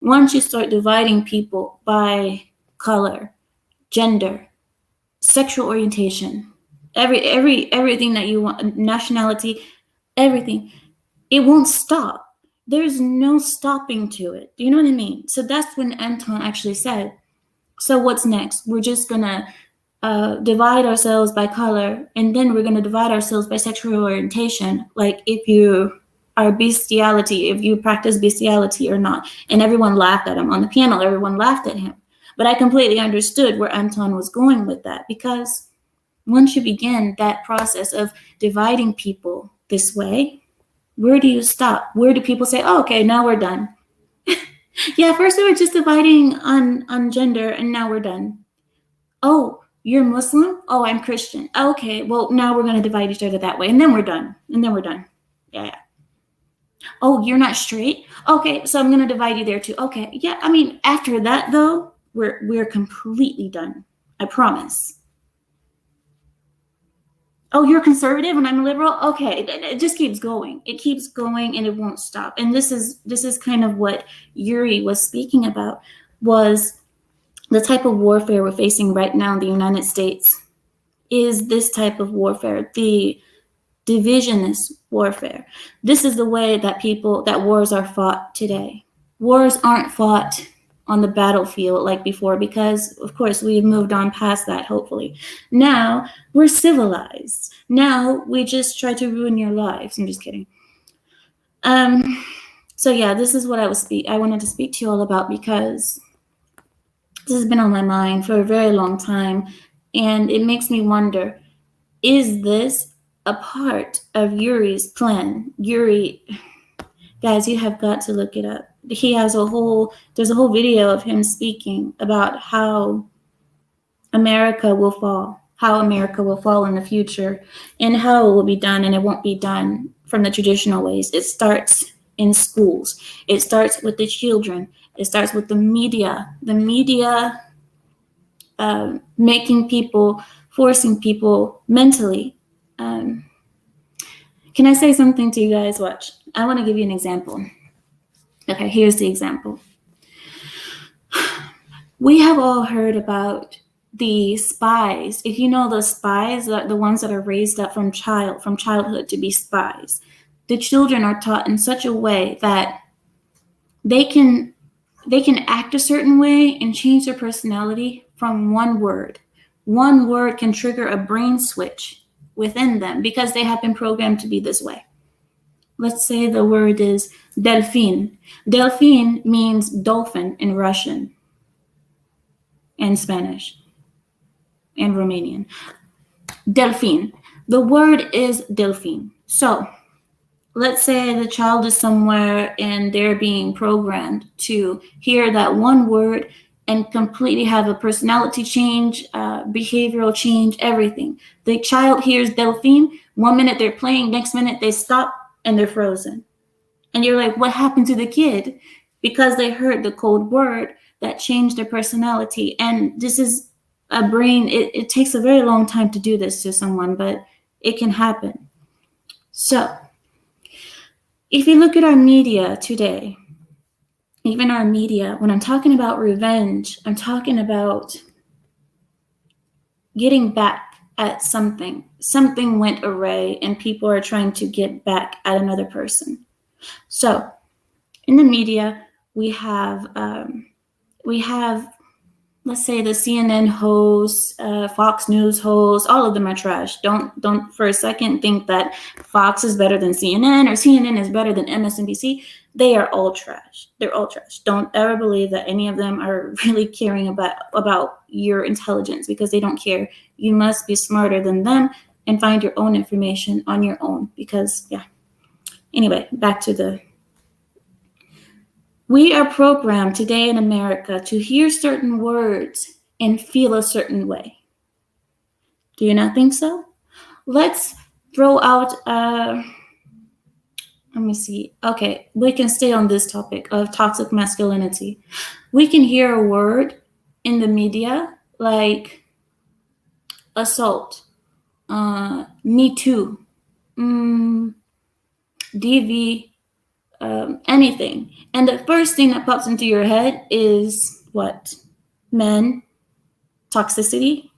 Once you start dividing people by color, gender, sexual orientation, everything that you want, nationality, everything, it won't stop. There's no stopping to it. Do you know what I mean? So that's when Anton actually said, so what's next? We're just gonna divide ourselves by color, and then we're gonna divide ourselves by sexual orientation. Like if you are bestiality, if you practice bestiality or not. And everyone laughed at him. On the panel, everyone laughed at him. But I completely understood where Anton was going with that, because once you begin that process of dividing people this way, where do you stop? Where do people say, oh, okay, now we're done? Yeah, first we were just dividing on gender, and now we're done. Oh, you're Muslim? Oh, I'm Christian. Okay, well, now we're going to divide each other that way, and then we're done. Yeah. Oh, you're not straight? Okay, so I'm going to divide you there too. Okay, yeah, I mean, after that, though, we're completely done. I promise. Oh, you're conservative and I'm a liberal? Okay, it just keeps going. It keeps going and it won't stop. And this is kind of what Yuri was speaking about, was the type of warfare we're facing right now in the United States is this type of warfare, the divisionist warfare. This is the way that wars are fought today. Wars aren't fought on the battlefield like before, because of course we've moved on past that, hopefully. Now we're civilized. Now we just try to ruin your lives. I'm just kidding. So yeah, this is what I wanted to speak to you all about, because this has been on my mind for a very long time, and it makes me wonder, is this a part of Yuri's plan? Yuri, guys, you have got to look it up. There's a whole video of him speaking about how America will fall in the future, and how it will be done, and it won't be done from the traditional ways. It starts in schools. It starts with the children. It starts with the media. The media forcing people mentally. Can I say something to you guys? Watch. I want to give you an example. Okay, here's the example. We have all heard about the spies. If you know the spies, the ones that are raised up from childhood to be spies, the children are taught in such a way that they can act a certain way and change their personality from one word. One word can trigger a brain switch within them because they have been programmed to be this way. Let's say the word is delfin. Delfin means dolphin in Russian and Spanish and Romanian. Delfin. The word is delfin. So let's say the child is somewhere and they're being programmed to hear that one word and completely have a personality change, behavioral change, everything. The child hears delfin, 1 minute they're playing, next minute they stop and they're frozen. And you're like, what happened to the kid? Because they heard the code word that changed their personality. And this is a brain, it takes a very long time to do this to someone, but it can happen. So if you look at our media today, even our media, when I'm talking about revenge, I'm talking about getting back at something. Something went awry and people are trying to get back at another person. So in the media, we have, let's say the CNN hosts, Fox News hosts, all of them are trash. Don't for a second think that Fox is better than CNN or CNN is better than MSNBC. They are all trash. They're all trash. Don't ever believe that any of them are really caring about your intelligence, because they don't care. You must be smarter than them and find your own information on your own, because, yeah. Anyway, back to we are programmed today in America to hear certain words and feel a certain way. Do you not think so? Let's throw out, let me see. Okay, we can stay on this topic of toxic masculinity. We can hear a word in the media like assault, Me Too, DV, anything. And the first thing that pops into your head is what? Men, toxicity,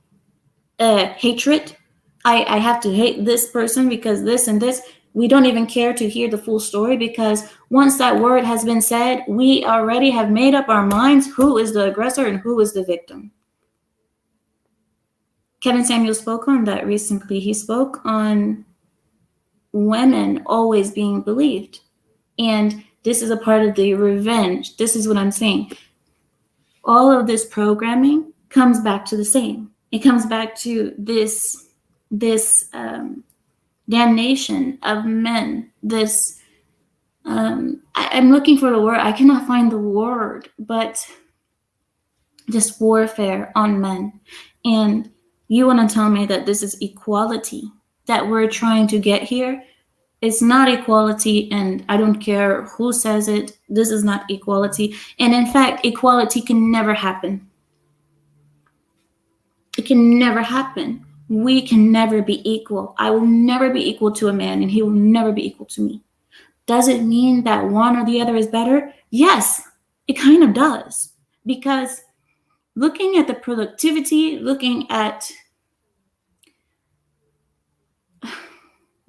hatred. I have to hate this person because this and this. We don't even care to hear the full story, because once that word has been said, we already have made up our minds who is the aggressor and who is the victim. Kevin Samuel spoke on that recently. He spoke on women always being believed. And this is a part of the revenge. This is what I'm saying. All of this programming comes back to the same. It comes back to this damnation of men. This I'm looking for the word. I cannot find the word, but this warfare on men. And you want to tell me that this is equality that we're trying to get here? It's not equality, and I don't care who says it. This is not equality. And in fact, equality can never happen. It can never happen. We can never be equal. I will never be equal to a man, and he will never be equal to me. Does it mean that one or the other is better? Yes, it kind of does. Because looking at the productivity, looking at,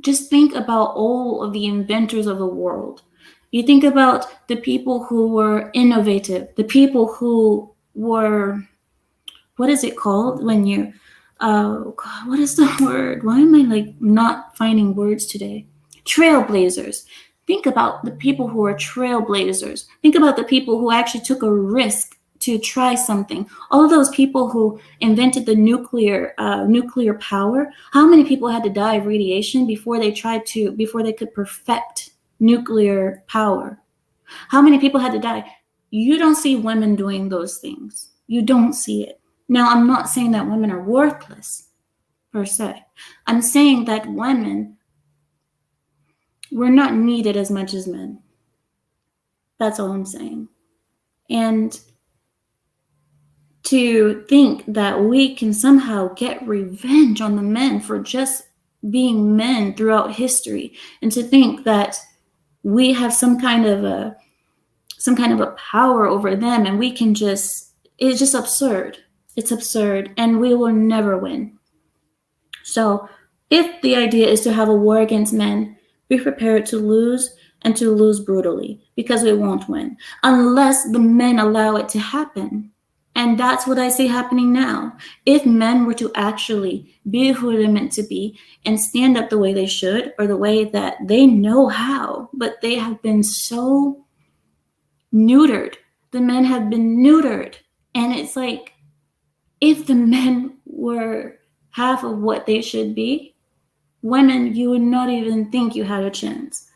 just think about all of the inventors of the world. You think about the people who were innovative, the people who were, what is it called when you, what is the word? Why am I not finding words today? Trailblazers. Think about the people who are trailblazers. Think about the people who actually took a risk to try something. All of those people who invented the nuclear power. How many people had to die of radiation before they could perfect nuclear power? How many people had to die? You don't see women doing those things. You don't see it. Now, I'm not saying that women are worthless per se. I'm saying that women were not needed as much as men. That's all I'm saying. And to think that we can somehow get revenge on the men for just being men throughout history, and to think that we have some kind of a power over them, and we can it's just absurd. It's absurd, and we will never win. So if the idea is to have a war against men, be prepared to lose, and to lose brutally, because we won't win unless the men allow it to happen. And that's what I see happening now. If men were to actually be who they're meant to be and stand up the way they should, or the way that they know how, but they have been so neutered. The men have been neutered. And it's like, if the men were half of what they should be, women, you would not even think you had a chance.